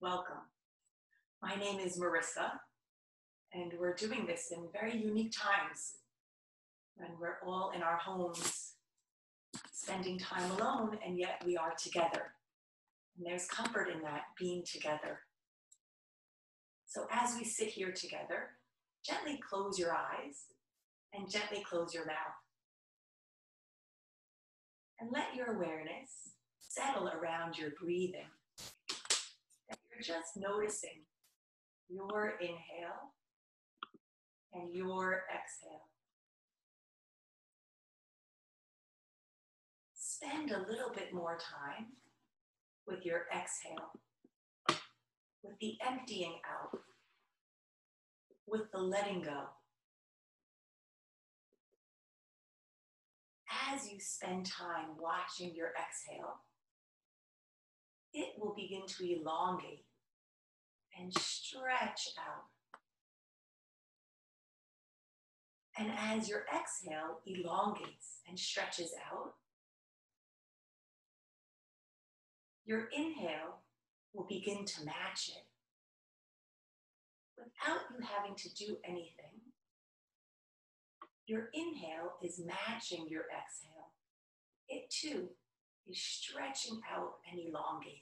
Welcome. My name is Marissa, and we're doing this in very unique times when we're all in our homes, spending time alone, and yet we are together. And there's comfort in that, being together. So as we sit here together, gently close your eyes and gently close your mouth. And let your awareness settle around your breathing. That you're just noticing your inhale and your exhale. Spend a little bit more time with your exhale, with the emptying out, with the letting go. As you spend time watching your exhale, it will begin to elongate and stretch out. And as your exhale elongates and stretches out, your inhale will begin to match it without you having to do anything. Your inhale is matching your exhale. It too is stretching out and elongating.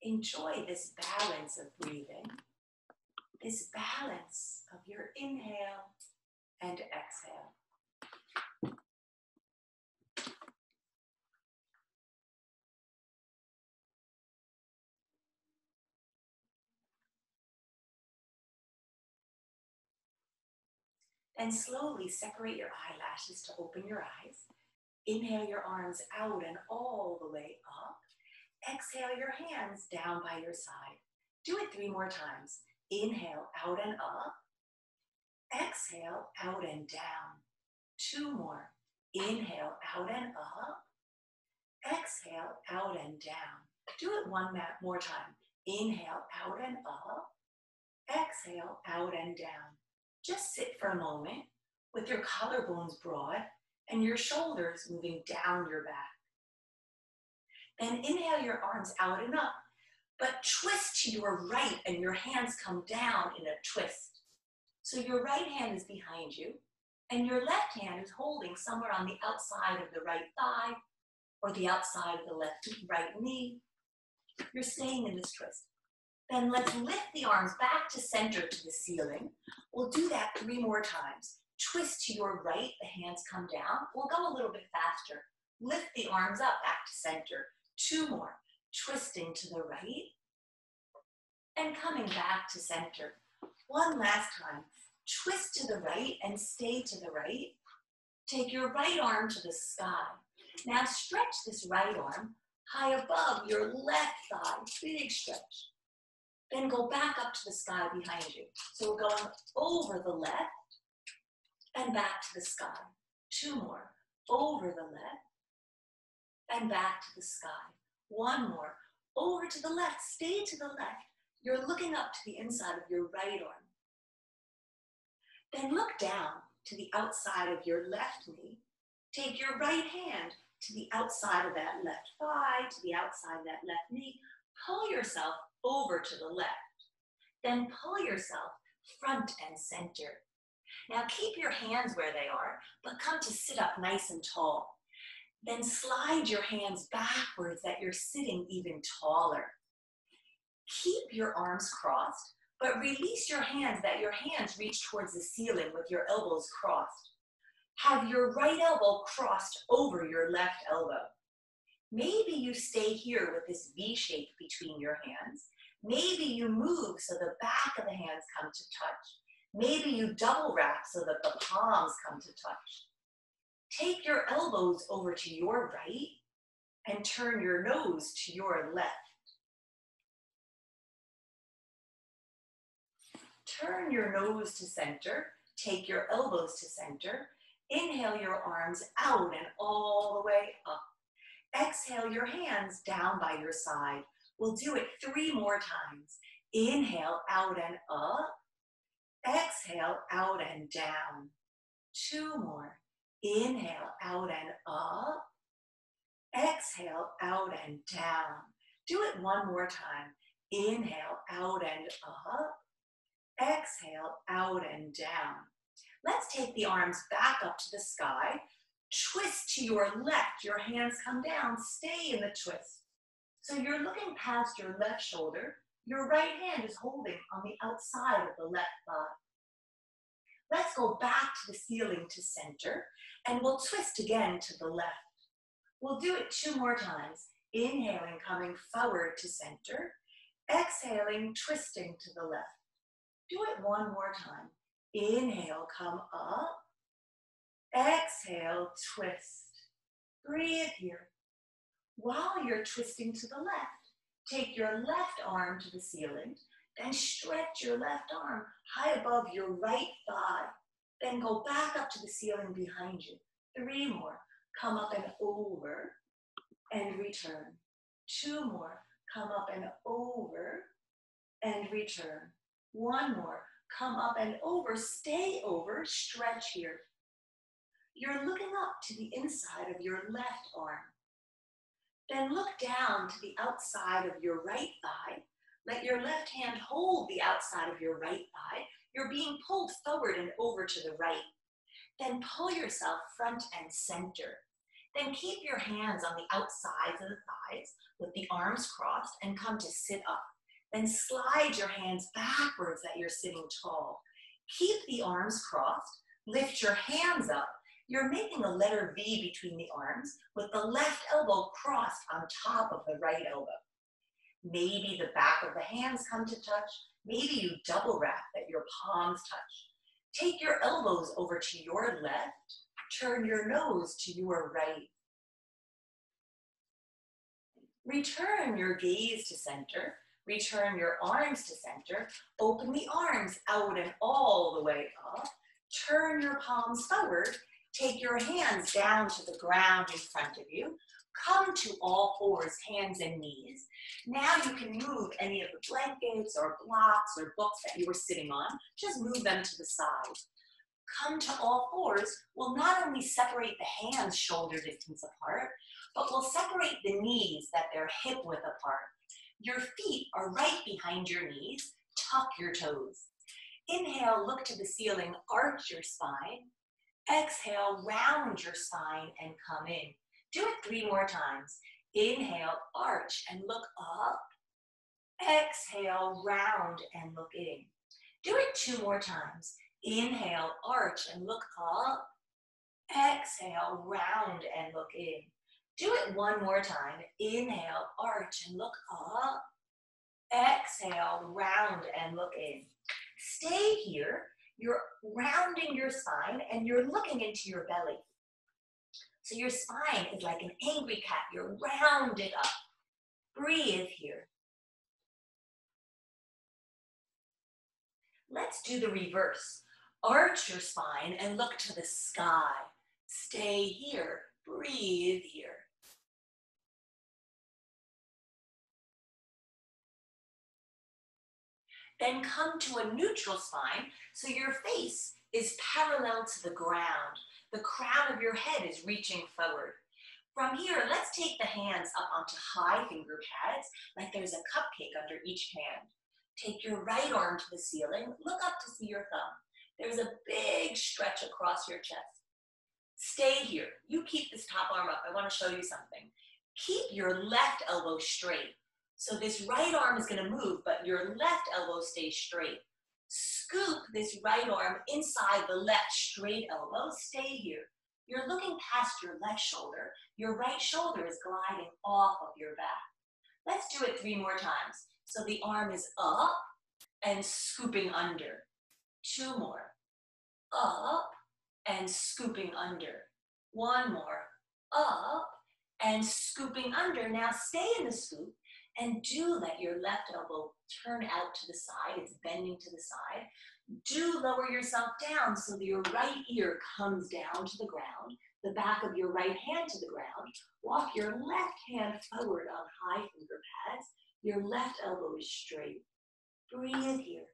Enjoy this balance of breathing, this balance of your inhale and exhale. Then slowly separate your eyelashes to open your eyes. Inhale your arms out and all the way up. Exhale your hands down by your side. Do it 3 more times. Inhale out and up. Exhale out and down. 2 more. Inhale out and up. Exhale out and down. Do it 1 more time. Inhale out and up. Exhale out and down. Just sit for a moment with your collarbones broad and your shoulders moving down your back. Then inhale your arms out and up, but twist to your right and your hands come down in a twist. So your right hand is behind you and your left hand is holding somewhere on the outside of the right thigh or the outside of the right knee. You're staying in this twist. Then let's lift the arms back to center to the ceiling. We'll do that 3 more times. Twist to your right, the hands come down. We'll go a little bit faster. Lift the arms up back to center. 2 more. Twisting to the right and coming back to center. 1 last time. Twist to the right and stay to the right. Take your right arm to the sky. Now stretch this right arm high above your left thigh. Big stretch. Then go back up to the sky behind you. So we're going over the left and back to the sky. 2 more. Over the left and back to the sky. 1 more. Over to the left. Stay to the left. You're looking up to the inside of your right arm. Then look down to the outside of your left knee. Take your right hand to the outside of that left thigh, to the outside of that left knee. Pull yourself over to the left. Then pull yourself front and center. Now keep your hands where they are, but come to sit up nice and tall. Then slide your hands backwards that you're sitting even taller. Keep your arms crossed, but release your hands that your hands reach towards the ceiling with your elbows crossed. Have your right elbow crossed over your left elbow. Maybe you stay here with this V shape between your hands. Maybe you move so the back of the hands come to touch. Maybe you double wrap so that the palms come to touch. Take your elbows over to your right and turn your nose to your left. Turn your nose to center. Take your elbows to center. Inhale your arms out and all the way up. Exhale your hands down by your side. We'll do it 3 more times. Inhale out and up. Exhale out and down. 2 more. Inhale out and up. Exhale, out and down. Do it one more time. Inhale, out and up. Exhale, out and down. Let's take the arms back up to the sky. Twist to your left. Your hands come down. Stay in the twist. So you're looking past your left shoulder. Your right hand is holding on the outside of the left thigh. Let's go back to the ceiling to center, and we'll twist again to the left. We'll do it 2 more times. Inhaling, coming forward to center. Exhaling, twisting to the left. Do it 1 more time. Inhale, come up. Exhale, twist. Breathe here. While you're twisting to the left, take your left arm to the ceiling, then stretch your left arm high above your right thigh. Then go back up to the ceiling behind you. 3 more. Come up and over and return. 2 more. Come up and over and return. 1 more. Come up and over. Stay over. Stretch here. You're looking up to the inside of your left arm. Then look down to the outside of your right thigh. Let your left hand hold the outside of your right thigh. You're being pulled forward and over to the right. Then pull yourself front and center. Then keep your hands on the outsides of the thighs with the arms crossed and come to sit up. Then slide your hands backwards that you're sitting tall. Keep the arms crossed. Lift your hands up. You're making a letter V between the arms with the left elbow crossed on top of the right elbow. Maybe the back of the hands come to touch. Maybe you double wrap that your palms touch. Take your elbows over to your left. Turn your nose to your right. Return your gaze to center. Return your arms to center. Open the arms out and all the way up. Turn your palms forward. Take your hands down to the ground in front of you. Come to all fours, hands and knees. Now you can move any of the blankets or blocks or books that you were sitting on. Just move them to the side. Come to all fours. We'll not only separate the hands shoulder distance apart, but we'll separate the knees that they're hip width apart. Your feet are right behind your knees. Tuck your toes. Inhale, look to the ceiling, arch your spine. Exhale, round your spine and come in. Do it 3 more times. Inhale, arch and look up. Exhale, round and look in. Do it 2 more times. Inhale, arch and look up. Exhale, round and look in. Do it 1 more time. Inhale, arch and look up. Exhale, round and look in. Stay here. You're rounding your spine and you're looking into your belly. So your spine is like an angry cat. You're rounded up. Breathe here. Let's do the reverse. Arch your spine and look to the sky. Stay here. Breathe here. Then come to a neutral spine so your face is parallel to the ground. The crown of your head is reaching forward. From here, let's take the hands up onto high finger pads, like there's a cupcake under each hand. Take your right arm to the ceiling. Look up to see your thumb. There's a big stretch across your chest. Stay here. You keep this top arm up. I want to show you something. Keep your left elbow straight. So this right arm is going to move, but your left elbow stays straight. Scoop this right arm inside the left straight elbow. Stay here. You're looking past your left shoulder. Your right shoulder is gliding off of your back. Let's do it 3 more times. So the arm is up and scooping under. 2 more. Up and scooping under. 1 more. Up and scooping under. Now stay in the scoop. And do let your left elbow turn out to the side. It's bending to the side. Do lower yourself down so that your right ear comes down to the ground, the back of your right hand to the ground. Walk your left hand forward on high finger pads. Your left elbow is straight. Breathe here.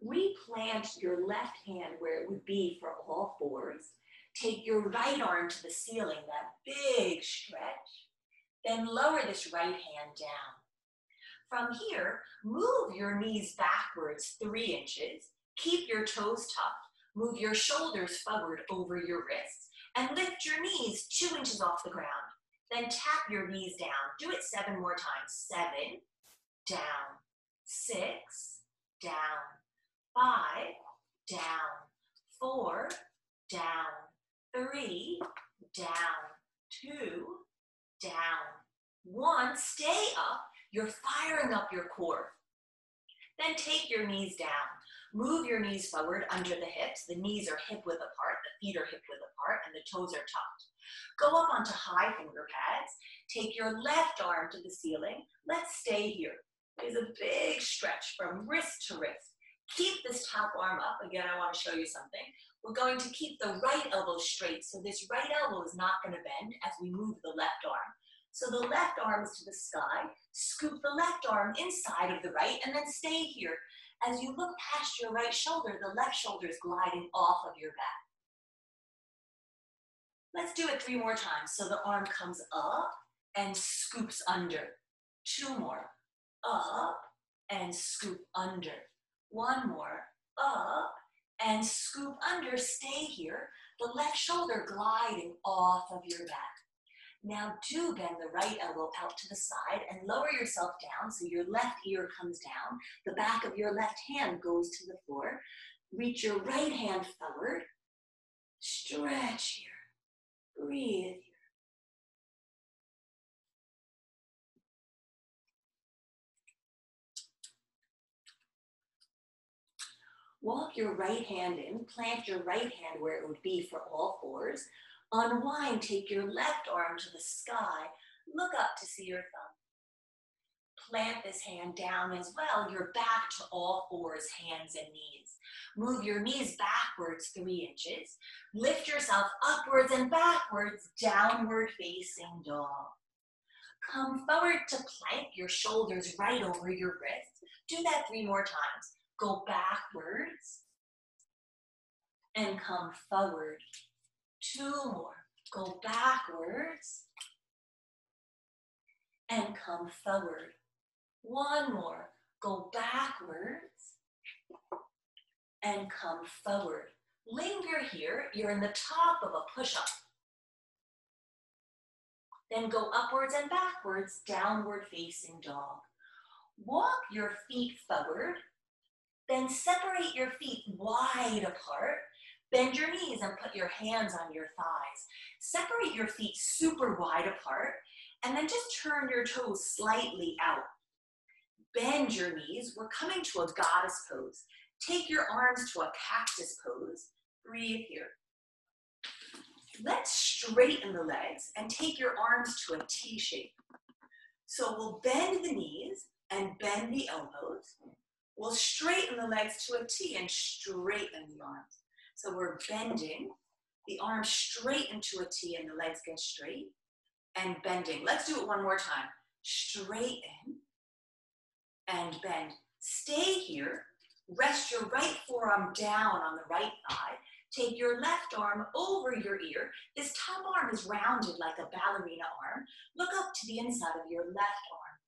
Replant your left hand where it would be for all fours. Take your right arm to the ceiling, that big stretch. Then lower this right hand down. From here, move your knees backwards 3 inches. Keep your toes tucked. Move your shoulders forward over your wrists. And lift your knees 2 inches off the ground. Then tap your knees down. Do it 7 more times. 7, down, 6, down, 5, down, 4, down, 3, down, 2, down, 1. Stay up. You're firing up your core. Then take your knees down. Move your knees forward under the hips. The knees are hip width apart, the feet are hip width apart, and the toes are tucked. Go up onto high finger pads. Take your left arm to the ceiling. Let's stay here. There's a big stretch from wrist to wrist. Keep this top arm up. Again, I want to show you something. We're going to keep the right elbow straight, so this right elbow is not going to bend as we move the left arm. So the left arm is to the sky. Scoop the left arm inside of the right, and then stay here. As you look past your right shoulder, the left shoulder is gliding off of your back. Let's do it 3 more times. So the arm comes up and scoops under. 2 more. Up and scoop under. 1 more. Up and scoop under. Stay here. The left shoulder gliding off of your back. Now do bend the right elbow out to the side and lower yourself down so your left ear comes down. The back of your left hand goes to the floor. Reach your right hand forward. Stretch here. Breathe here. Walk your right hand in. Plant your right hand where it would be for all fours. Unwind, take your left arm to the sky. Look up to see your thumb. Plant this hand down as well. You're back to all fours, hands and knees. Move your knees backwards 3 inches. Lift yourself upwards and backwards, downward facing dog. Come forward to plank, your shoulders right over your wrists. Do that 3 more times. Go backwards and come forward. 2 more. Go backwards and come forward. 1 more. Go backwards and come forward. Linger here. You're in the top of a push-up. Then go upwards and backwards, downward facing dog. Walk your feet forward. Then separate your feet wide apart. Bend your knees and put your hands on your thighs. Separate your feet super wide apart, and then just turn your toes slightly out. Bend your knees. We're coming to a goddess pose. Take your arms to a cactus pose. Breathe here. Let's straighten the legs and take your arms to a T shape. So we'll bend the knees and bend the elbows. We'll straighten the legs to a T and straighten the arms. So we're bending, the arms straighten to a T and the legs get straight, and bending. Let's do it 1 more time. Straighten and bend. Stay here. Rest your right forearm down on the right thigh. Take your left arm over your ear. This top arm is rounded like a ballerina arm. Look up to the inside of your left arm.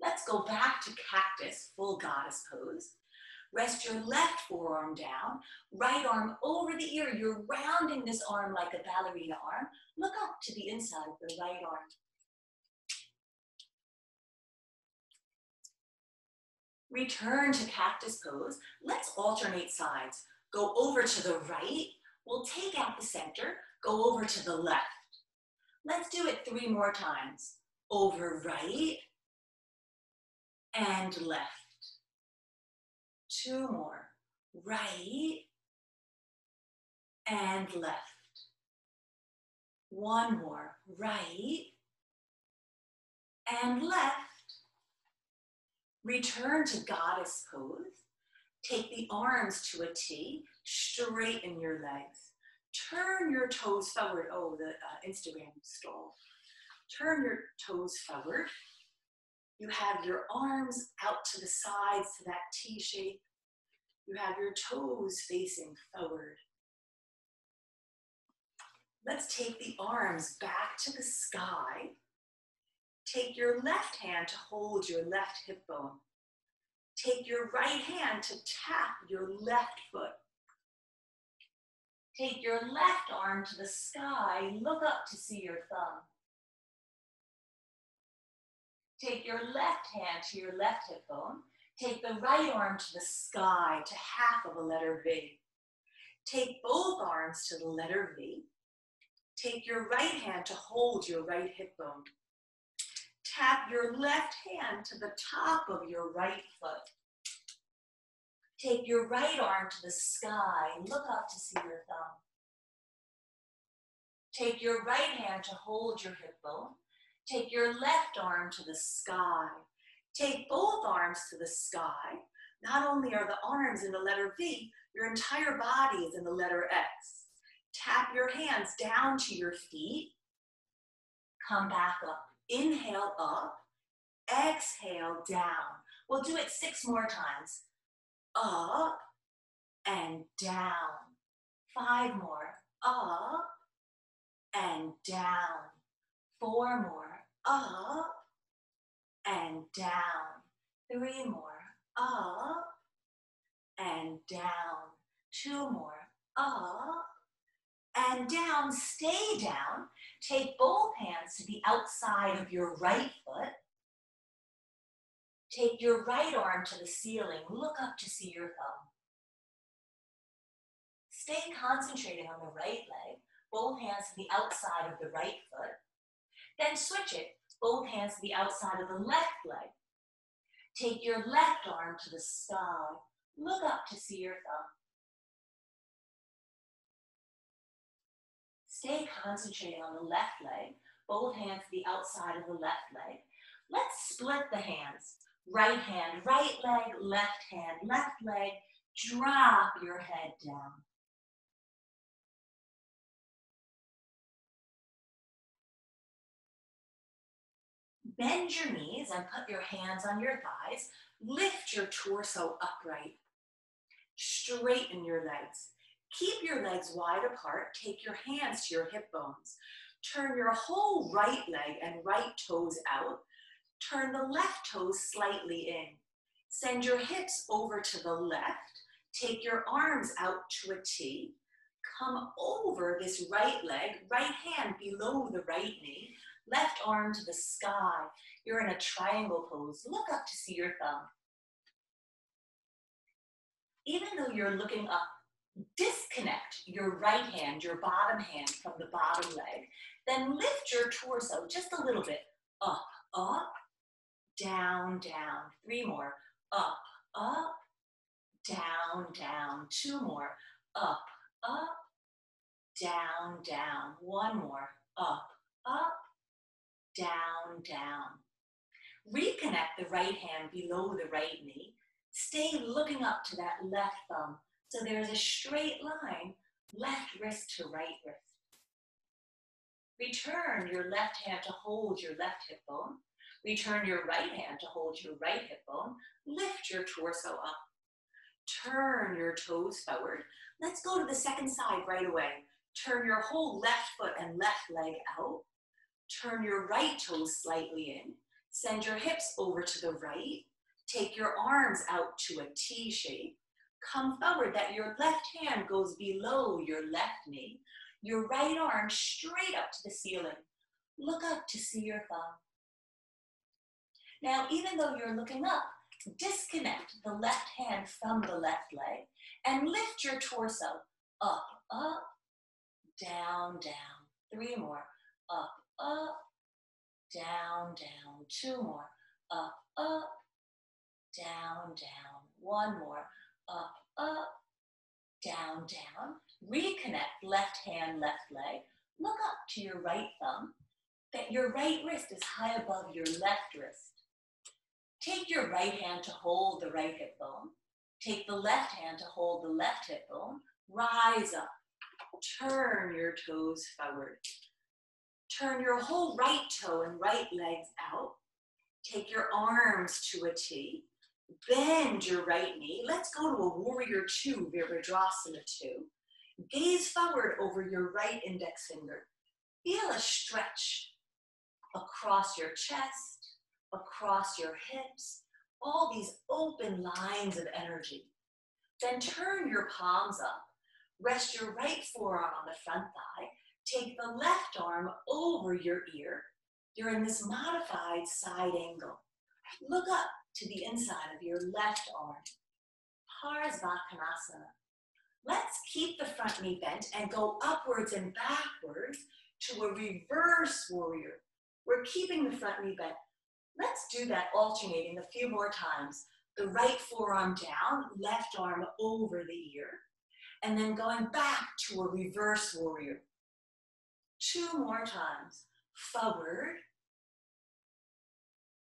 Let's go back to cactus, full goddess pose. Rest your left forearm down, right arm over the ear. You're rounding this arm like a ballerina arm. Look up to the inside of the right arm. Return to cactus pose. Let's alternate sides. Go over to the right. We'll take out the center. Go over to the left. Let's do it 3 more times. Over right and left. 2 more. Right and left. 1 more. Right and left. Return to goddess pose. Take the arms to a T. Straighten your legs. Turn your toes forward. Oh, the Instagram stalled. Turn your toes forward. You have your arms out to the sides to that T shape. You have your toes facing forward. Let's take the arms back to the sky. Take your left hand to hold your left hip bone. Take your right hand to tap your left foot. Take your left arm to the sky. Look up to see your thumb. Take your left hand to your left hip bone. Take the right arm to the sky to half of a letter V. Take both arms to the letter V. Take your right hand to hold your right hip bone. Tap your left hand to the top of your right foot. Take your right arm to the sky. Look up to see your thumb. Take your right hand to hold your hip bone. Take your left arm to the sky. Take both arms to the sky. Not only are the arms in the letter V, your entire body is in the letter X. Tap your hands down to your feet. Come back up. Inhale up. Exhale down. We'll do it 6 more times. Up and down. 5 more. Up and down. 4 more. Up and down. 3 more. Up and down. 2 more. Up and down. Stay down. Take both hands to the outside of your right foot. Take your right arm to the ceiling. Look up to see your thumb. Stay concentrating on the right leg. Both hands to the outside of the right foot. Then switch it. Both hands to the outside of the left leg. Take your left arm to the sky. Look up to see your thumb. Stay concentrating on the left leg. Both hands to the outside of the left leg. Let's split the hands. Right hand, right leg, left hand, left leg. Drop your head down. Bend your knees and put your hands on your thighs. Lift your torso upright. Straighten your legs. Keep your legs wide apart. Take your hands to your hip bones. Turn your whole right leg and right toes out. Turn the left toes slightly in. Send your hips over to the left. Take your arms out to a T. Come over this right leg, right hand below the right knee, left arm to the sky. You're in a triangle pose. Look up to see your thumb. Even though you're looking up, disconnect your right hand, your bottom hand from the bottom leg. Then lift your torso just a little bit. Up, up, down, down. 3 more. Up, up, down, down. 2 more. Up, up, down, down. 1 more. Up, up, down, down. Reconnect the right hand below the right knee. Stay looking up to that left thumb. So there's a straight line, left wrist to right wrist. Return your left hand to hold your left hip bone. Return your right hand to hold your right hip bone. Lift your torso up. Turn your toes forward. Let's go to the second side right away. Turn your whole left foot and left leg out. Turn your right toes slightly in. Send your hips over to the right. Take your arms out to a T shape. Come forward that your left hand goes below your left knee. Your right arm straight up to the ceiling. Look up to see your thumb. Now, even though you're looking up, disconnect the left hand from the left leg and lift your torso up, up, down, down. 3 more. Up, up, down, down. 2 more. Up, up, down, down. 1 more. Up, up, down, down. Reconnect left hand, left leg. Look up to your right thumb, that your right wrist is high above your left wrist. Take your right hand to hold the right hip bone. Take the left hand to hold the left hip bone. Rise up. Turn your toes forward. Turn your whole right toe and right legs out. Take your arms to a T. Bend your right knee. Let's go to a warrior two, Reproduction 2. Gaze forward over your right index finger. Feel a stretch across your chest, across your hips, all these open lines of energy. Then turn your palms up. Rest your right forearm on the front thigh. Take the left arm over your ear. You're in this modified side angle. Look up to the inside of your left arm. Parsvakonasana. Let's keep the front knee bent and go upwards and backwards to a reverse warrior. We're keeping the front knee bent. Let's do that alternating a few more times. The right forearm down, left arm over the ear, and then going back to a reverse warrior. 2 more times. Forward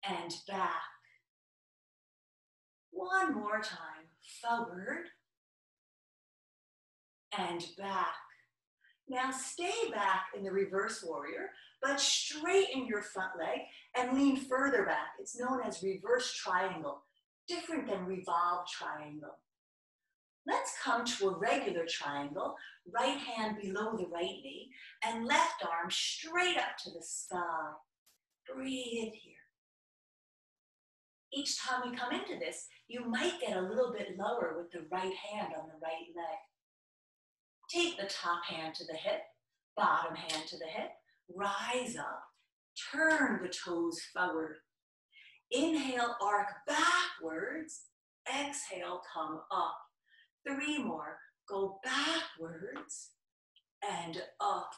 and back. 1 more time. Forward and back. Now stay back in the reverse warrior, but straighten your front leg and lean further back. It's known as reverse triangle, different than revolved triangle. Let's come to a regular triangle, right hand below the right knee, and left arm straight up to the sky. Breathe here. Each time we come into this, you might get a little bit lower with the right hand on the right leg. Take the top hand to the hip, bottom hand to the hip, rise up, turn the toes forward. Inhale, arc backwards, exhale, come up. 3 more, go backwards and up.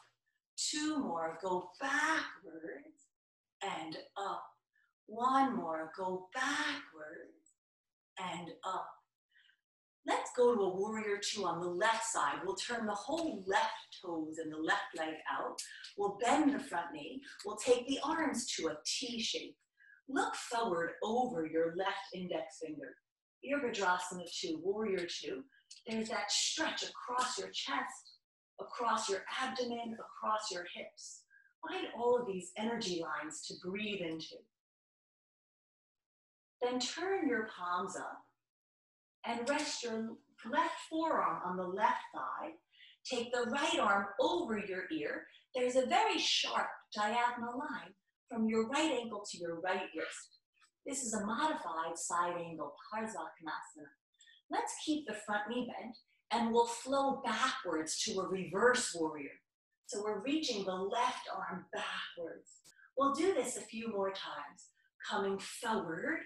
2 more, go backwards and up. 1 more, go backwards and up. Let's go to a warrior 2 on the left side. We'll turn the whole left toes and the left leg out. We'll bend the front knee. We'll take the arms to a T shape. Look forward over your left index finger. Reproduction 2, warrior 2. There's that stretch across your chest, across your abdomen, across your hips. Find all of these energy lines to breathe into. Then turn your palms up and rest your left forearm on the left thigh. Take the right arm over your ear. There's a very sharp diagonal line from your right ankle to your right wrist. This is a modified side angle, Parsvakonasana. Let's keep the front knee bent and we'll flow backwards to a reverse warrior. So we're reaching the left arm backwards. We'll do this a few more times, coming forward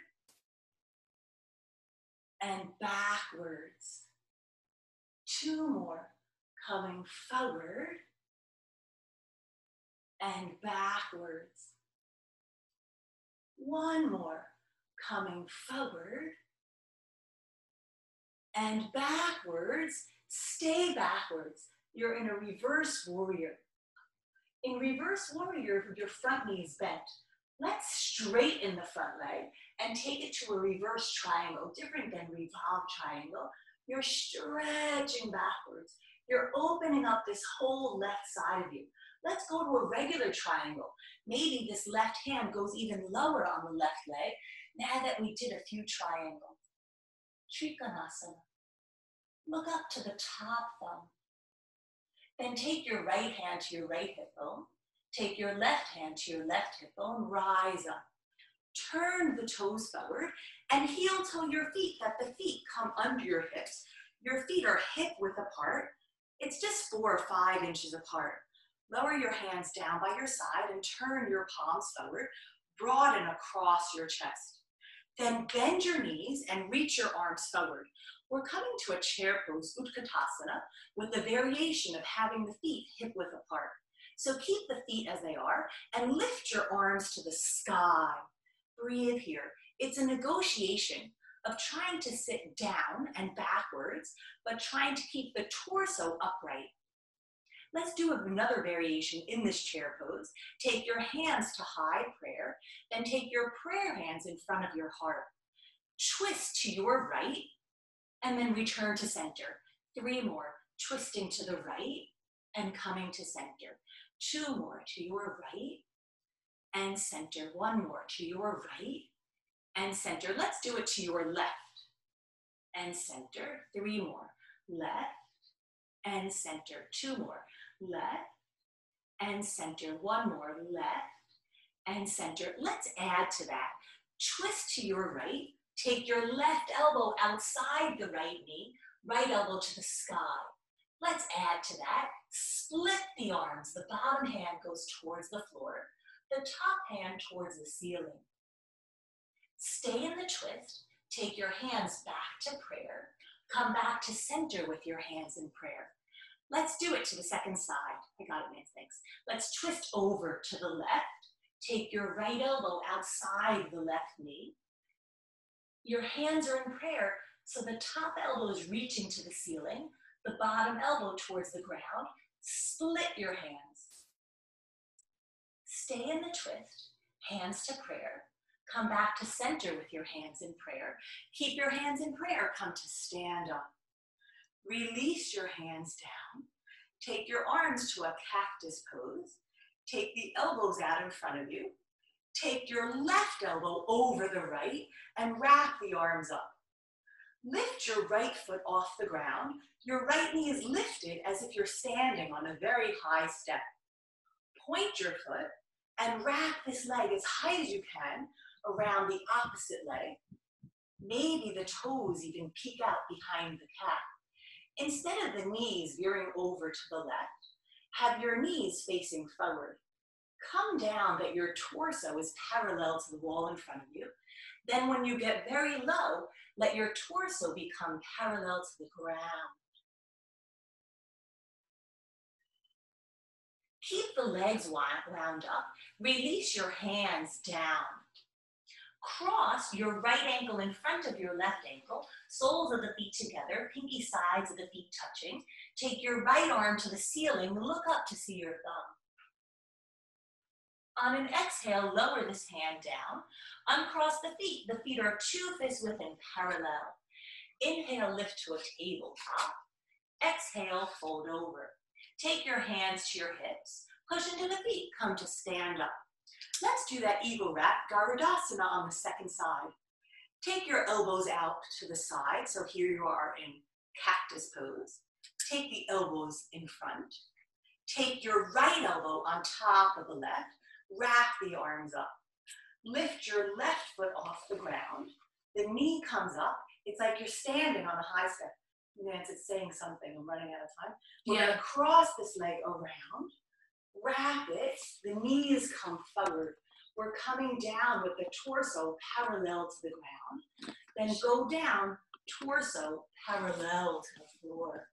and backwards. 2 more, coming forward and backwards. 1 more, coming forward and backwards. Stay backwards. You're in a reverse warrior. In reverse warrior, your front knee is bent. Let's straighten the front leg and take it to a reverse triangle, different than revolved triangle. You're stretching backwards. You're opening up this whole left side of you. Let's go to a regular triangle. Maybe this left hand goes even lower on the left leg now that we did a few triangles. Trikonasana. Look up to the top thumb. Then take your right hand to your right hip bone. Take your left hand to your left hip bone. Rise up. Turn the toes forward and heel toe your feet, that the feet come under your hips. Your feet are hip width apart. It's just 4 or 5 inches apart. Lower your hands down by your side and turn your palms forward. Broaden across your chest. Then bend your knees and reach your arms forward. We're coming to a chair pose, Utkatasana, with the variation of having the feet hip width apart. So keep the feet as they are and lift your arms to the sky. Breathe here. It's a negotiation of trying to sit down and backwards, but trying to keep the torso upright. Let's do another variation in this chair pose. Take your hands to high prayer, then take your prayer hands in front of your heart. Twist to your right, and then return to center. 3 more, twisting to the right and coming to center. 2 more to your right and center. One more to your right and center. Let's do it to your left and center. 3 more. Left and center. 2 more. Left and center. 1 more. Left and center. Let's add to that. Twist to your right. Take your left elbow outside the right knee, right elbow to the sky. Let's add to that. Split the arms. The bottom hand goes towards the floor, the top hand towards the ceiling. Stay in the twist. Take your hands back to prayer. Come back to center with your hands in prayer. Let's do it to the second side. I got it, Nance, thanks. Let's twist over to the left. Take your right elbow outside the left knee. Your hands are in prayer, so the top elbow is reaching to the ceiling, the bottom elbow towards the ground. Split your hands. Stay in the twist, hands to prayer. Come back to center with your hands in prayer. Keep your hands in prayer. Come to stand up. Release your hands down. Take your arms to a cactus pose. Take the elbows out in front of you. Take your left elbow over the right and wrap the arms up. Lift your right foot off the ground. Your right knee is lifted as if you're standing on a very high step. Point your foot and wrap this leg as high as you can around the opposite leg. Maybe the toes even peek out behind the calf. Instead of the knees veering over to the left, have your knees facing forward. Come down that your torso is parallel to the wall in front of you. Then when you get very low, let your torso become parallel to the ground. Keep the legs wound up. Release your hands down. Cross your right ankle in front of your left ankle, soles of the feet together, pinky sides of the feet touching. Take your right arm to the ceiling, look up to see your thumb. On an exhale, lower this hand down. Uncross the feet. The feet are 2 fists width and parallel. Inhale, lift to a tabletop. Exhale, fold over. Take your hands to your hips. Push into the feet. Come to stand up. Let's do that eagle wrap, Garudasana on the second side. Take your elbows out to the side. So here you are in cactus pose. Take the elbows in front. Take your right elbow on top of the left. Wrap the arms up. Lift your left foot off the ground. The knee comes up. It's like you're standing on a high step. Nance, it's saying something. I'm running out of time. We're going to cross this leg around. Wrap it. The knees come forward. We're coming down with the torso parallel to the ground. Then go down, torso parallel to the floor.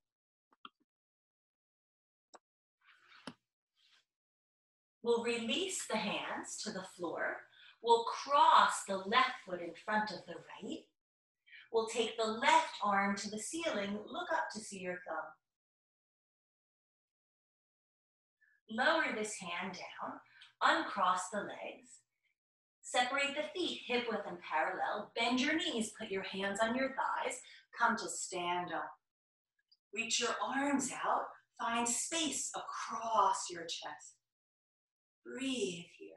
We'll release the hands to the floor. We'll cross the left foot in front of the right. We'll take the left arm to the ceiling. Look up to see your thumb. Lower this hand down. Uncross the legs. Separate the feet, hip width and parallel. Bend your knees. Put your hands on your thighs. Come to stand up. Reach your arms out. Find space across your chest. Breathe here.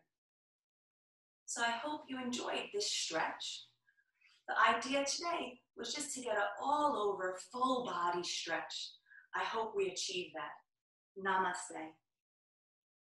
So I hope you enjoyed this stretch. The idea today was just to get an all over full body stretch. I hope we achieve that. Namaste.